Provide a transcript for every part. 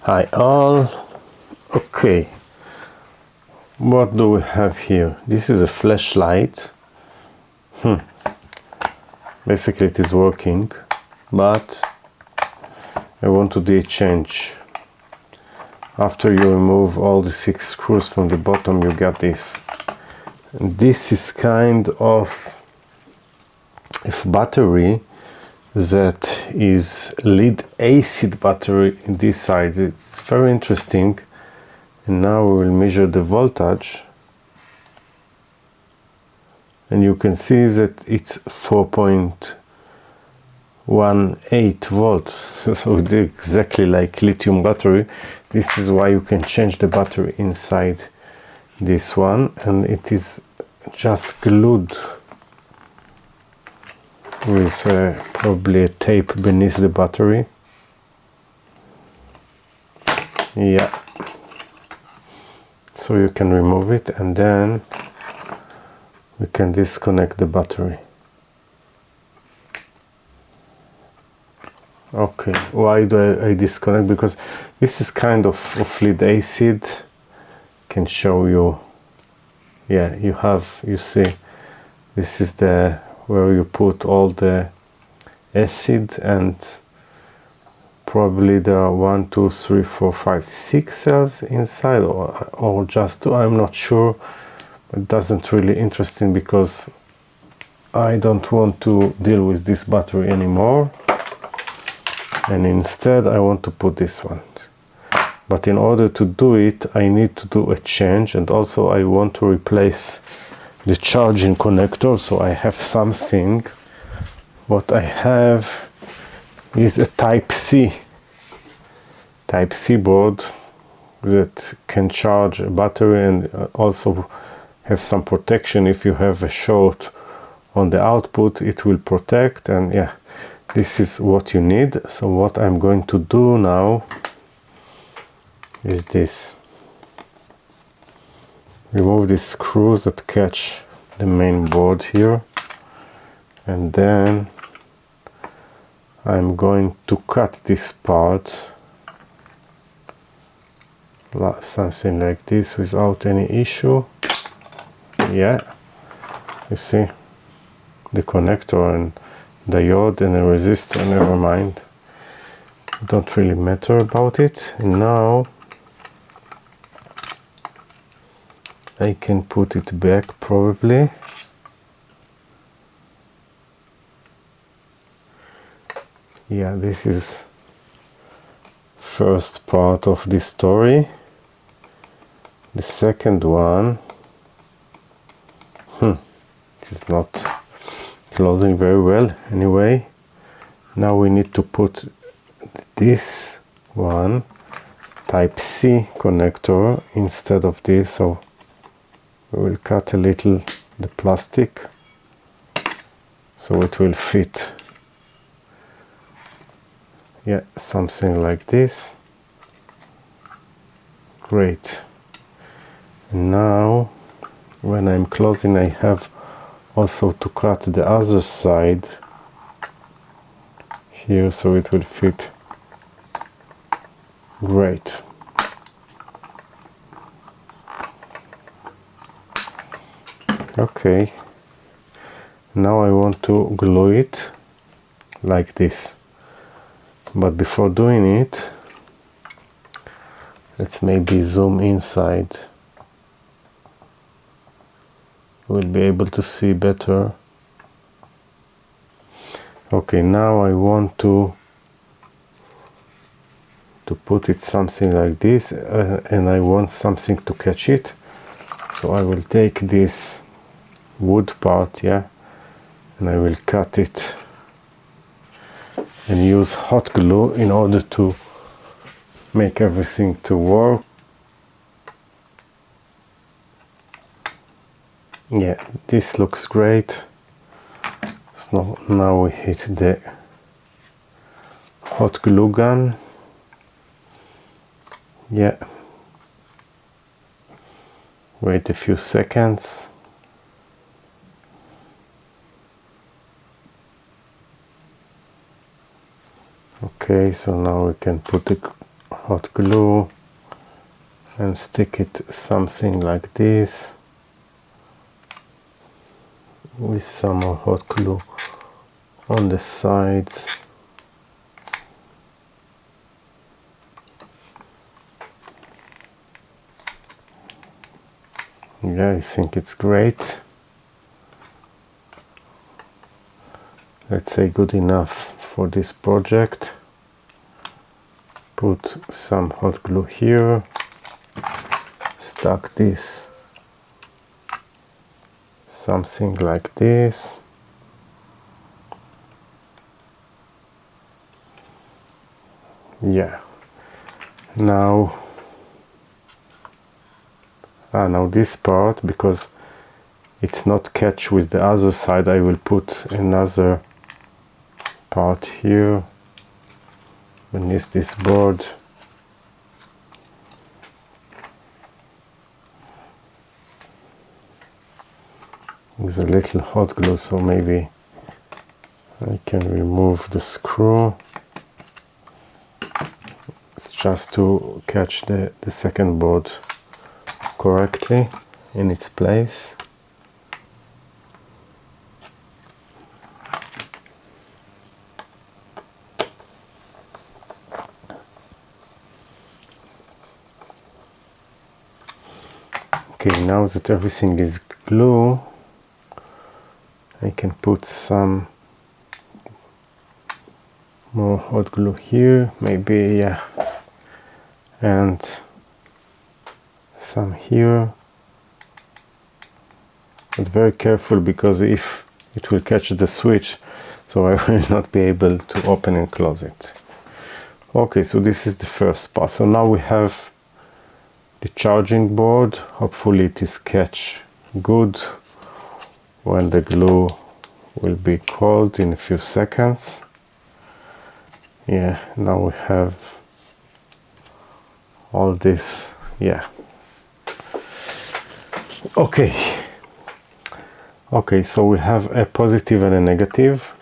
Hi all. Okay, what do we have here? This is a flashlight. Basically it is working, but I want to do a change. After you remove all the 6 screws from the bottom, you get this. And this is kind of a battery that is lead acid battery in this side. It's very interesting. And now we will measure the voltage, and you can see that it's 4.18 volts, so it's exactly like lithium battery. This is why you can change the battery inside this one, and it is just glued with probably a tape beneath the battery. Yeah, so you can remove it, and then we can disconnect the battery. Okay, why do I disconnect? Because this is kind of lead acid. Can show you. Yeah, you see, this is the where you put all the acid, and probably there are 1, 2, 3, 4, 5, 6 cells inside, or just 2. I'm not sure. It doesn't really interesting because I don't want to deal with this battery anymore, and instead I want to put this one. But in order to do it, I need to do a change, and also I want to replace the charging connector, so I have something. What I have is a Type C board that can charge a battery and also have some protection. If you have a short on the output, it will protect, and yeah, this is what you need. So what I'm going to do now is this. Remove these screws that catch the main board here, and then I'm going to cut this part, something like this, without any issue. Yeah, you see the connector and diode and a resistor, never mind, don't really matter about it. And now I can put it back probably. Yeah, this is first part of this story. The second one, it is not closing very well. Anyway, now we need to put this one Type C connector instead of this, so we will cut a little the plastic so it will fit. Yeah, something like this. Great. And now when I'm closing, I have also to cut the other side here so it will fit. Great. Okay, now I want to glue it like this, but before doing it, let's maybe zoom inside. We'll be able to see better. Okay, now I want to put it something like this, and I want something to catch it, so I will take this wood part, yeah, and I will cut it and use hot glue in order to make everything to work. Yeah, this looks great. So now we hit the hot glue gun. Yeah, wait a few seconds. Okay, so now we can put the hot glue and stick it something like this with some more hot glue on the sides. Yeah, I think it's great. Let's say good enough for this project. Put some hot glue here, stuck this something like this. Yeah, now this part, because it's not catch with the other side, I will put another part here beneath this board. With a little hot glue, so maybe I can remove the screw. It's just to catch the second board correctly in its place. Okay, now that everything is glue, I can put some more hot glue here, maybe, yeah, and some here. But very careful, because if it will catch the switch, so I will not be able to open and close it. Okay, so this is the first part. So now we have the charging board. Hopefully it is catch good when the glue will be cold in a few seconds. Yeah, now we have all this. Yeah, okay, so we have a positive and a negative.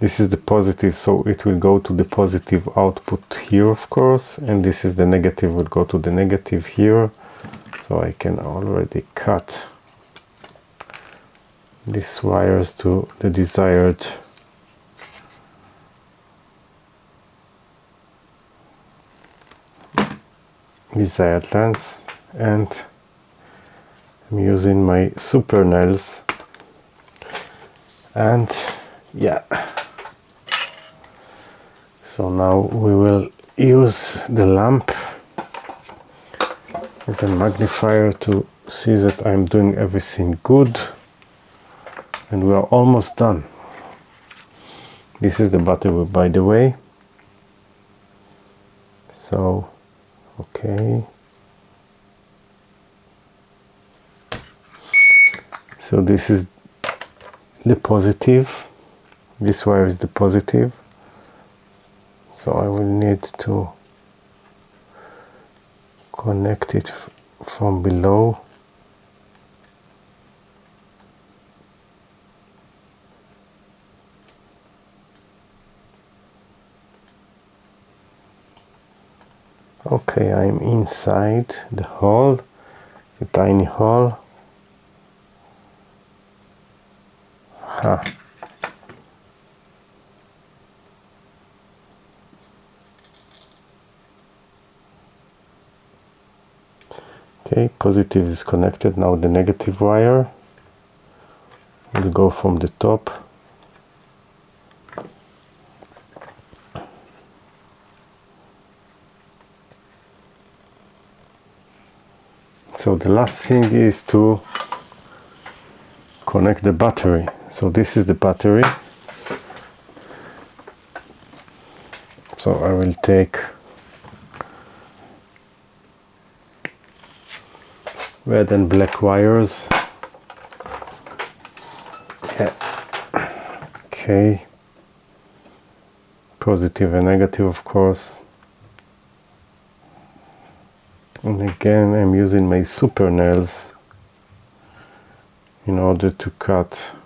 This is the positive, so it will go to the positive output here, of course, and this is the negative, will go to the negative here. So I can already cut these wires to the desired length, and I'm using my super nails, and yeah, so now we will use the lamp as a magnifier to see that I'm doing everything good, and we are almost done. This is the battery, by the way. So okay, so this is the positive, this wire is the positive, so I will need to connect it from below. Okay, I'm inside the hole, the tiny hole. Okay, positive is connected. Now the negative wire will go from the top. So the last thing is to connect the battery. So this is the battery. So I will take red and black wires. Yeah. Okay. Positive and negative, of course. And again, I'm using my super nails in order to cut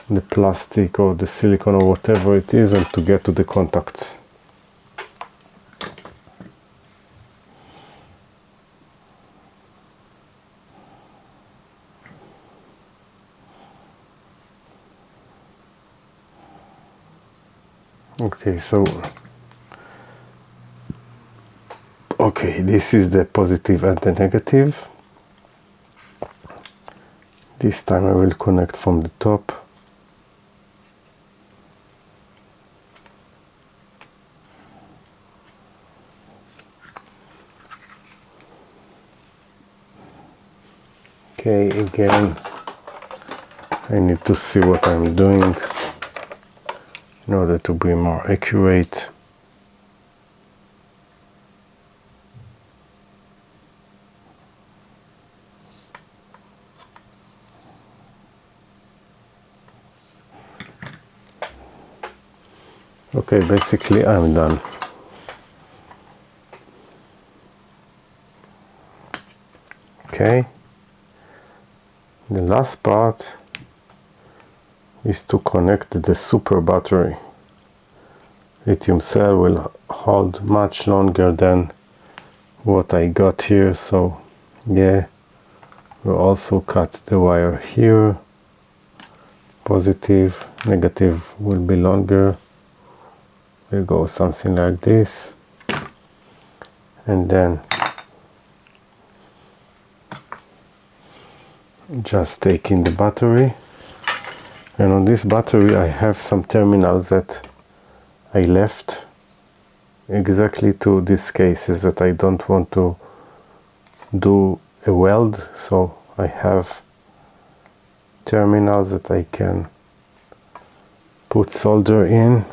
the plastic or the silicone or whatever it is, and to get to the contacts. Okay, so okay, this is the positive and the negative. This time I will connect from the top. Okay, again I need to see what I'm doing in order to be more accurate. Okay, basically I'm done. Okay, the last part is to connect the super battery. Lithium cell will hold much longer than what I got here, so yeah, we'll also cut the wire here. Positive, negative will be longer. We'll go something like this, and then just take in the battery. And on this battery I have some terminals that I left exactly to these cases that I don't want to do a weld, so I have terminals that I can put solder in.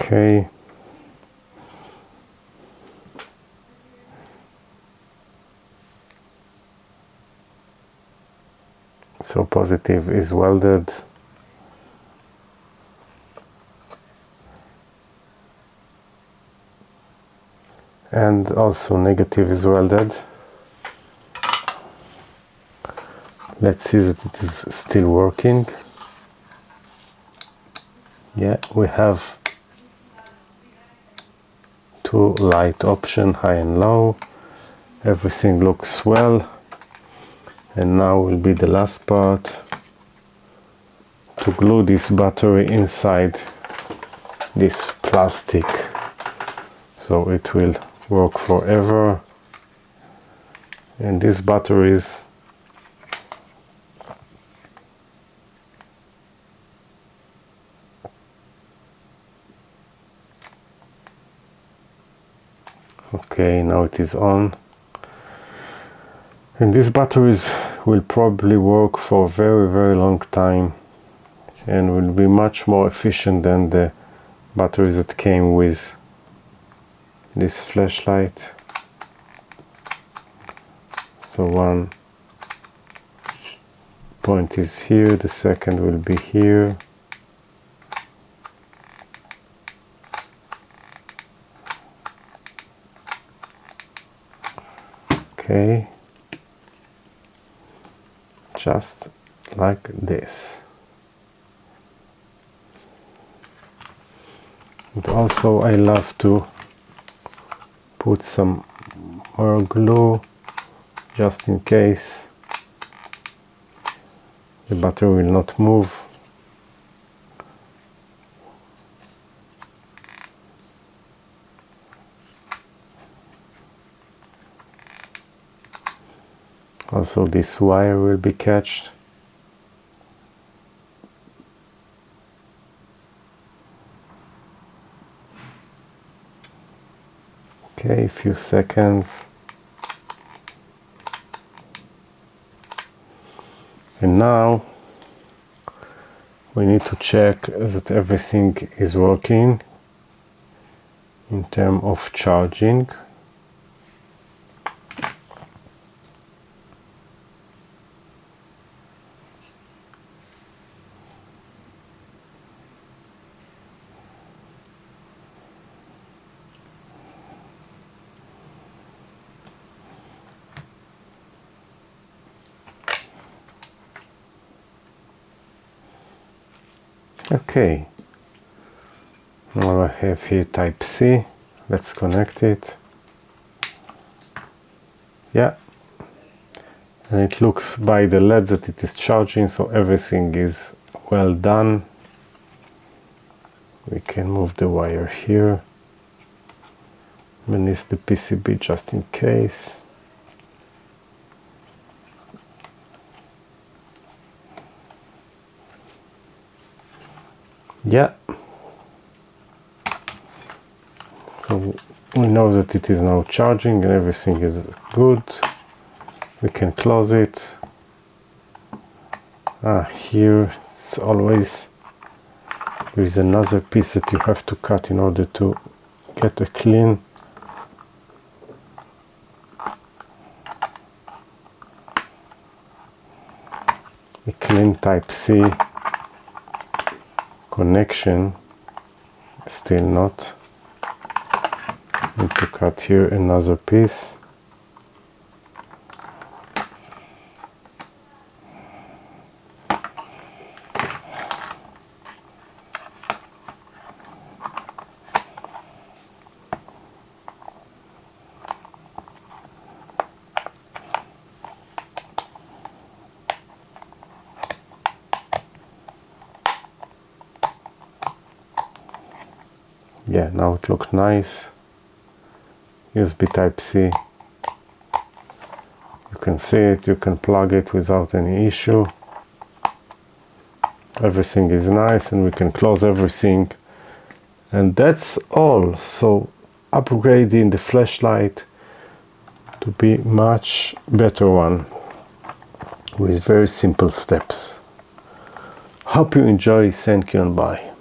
Okay, so positive is welded, and also negative is welded. Let's see that it is still working. Yeah, we have two light option, high and low. Everything looks well, and now will be the last part, to glue this battery inside this plastic so it will work forever. And these batteries okay, now it is on, and these batteries will probably work for a very long time and will be much more efficient than the batteries that came with this flashlight. So one point is here, the second will be here. Okay, just like this. And also I love to put some more glue just in case the battery will not move. Also this wire will be catched. Okay, a few seconds. And now we need to check that everything is working in terms of charging. Okay, now I have here type C. Let's connect it. Yeah, and it looks by the LED that it is charging, so everything is well done. We can move the wire here, release the PCB just in case. Yeah, so we know that it is now charging and everything is good. We can close it. Here it's always, there is another piece that you have to cut in order to get a clean Type-C connection. Still not. Need to cut here another piece. Yeah, now it looks nice. USB Type-C. You can see it, you can plug it without any issue. Everything is nice and we can close everything. And that's all. So upgrading the flashlight to be much better one with very simple steps. Hope you enjoy. Thank you and bye.